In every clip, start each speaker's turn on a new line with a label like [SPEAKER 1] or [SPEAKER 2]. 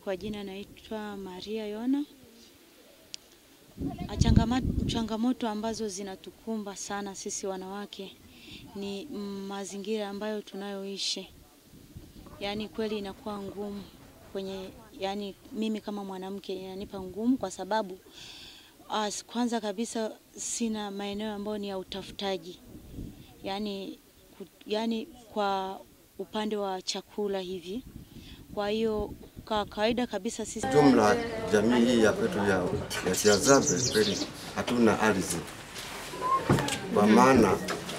[SPEAKER 1] kwa jina naitwa Maria Yona. Changamoto ambazo zinatukumba sana sisi wanawake ni mazingira ambayo tunayoishi. Yaani kweli inakuwa ngumu mimi kama mwanamke inanipa ngumu kwa sababu kwanza kabisa sina maeneo ambayo ni ya utafutaji. Yaani kwa upande wa chakula hivi. Kwa hiyo kwa kawaida kabisa sisi
[SPEAKER 2] jumla jamii hii ya kwetu ya Siazabe kweli hatuna ardhi. Kwa maana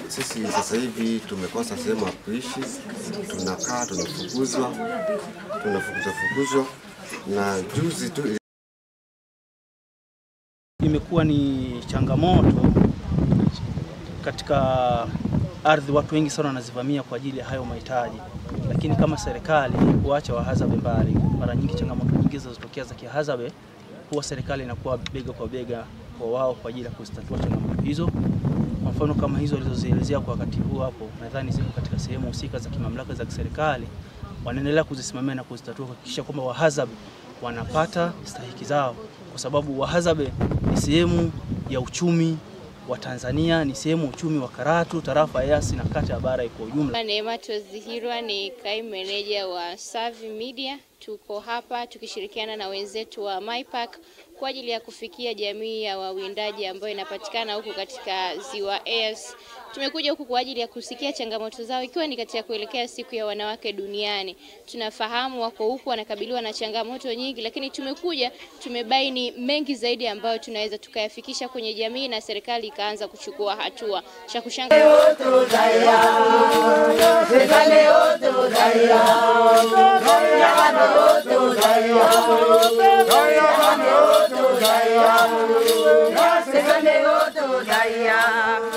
[SPEAKER 2] sisi sasa hivi tumekosa sehemu ya kuishi, tunakaa tunafukuzwa na juzi tu
[SPEAKER 3] imekuwa ni changamoto katika ardhi. Watu wengi sana wanazivamia kwa ajili ya hayo mahitaji, lakini kama serikali kuacha Wahadzabe mbali, mara nyingi changamoto nyingi zinazotokea za Kihadzabe huwa serikali inakuwa bega kwa bega kwa wao kwa ajili ya kuzitatua changamoto hizo. Kwa mfano kama hizo walizozielezea kwa wakati huu hapo, nadhani ziko katika sehemu husika za kimamlaka za kiserikali, wanaendelea kuzisimamia na kuzitatua kuhakikisha kwamba Wahadzabe wanapata stahiki zao, kwa sababu Wahadzabe ni sehemu ya uchumi wa Tanzania, ni sehemu uchumi wa Karatu, tarafa ya Yasi na kata ya Bara kwa ujumla.
[SPEAKER 4] Neema Tozihirwa ni kaimu meneja wa Savi Media. Tuko hapa tukishirikiana na wenzetu wa MyPark kwa ajili ya kufikia jamii ya wawindaji ambayo inapatikana huku katika Ziwa Eyasi. Tumekuja huku kwa ajili ya kusikia changamoto zao ikiwa ni katika kuelekea siku ya wanawake duniani. Tunafahamu wako huku wanakabiliwa na changamoto nyingi, lakini tumebaini mengi zaidi ambayo tunaweza tukayafikisha kwenye jamii na serikali ikaanza kuchukua hatua. Cha kushangaza
[SPEAKER 5] Daya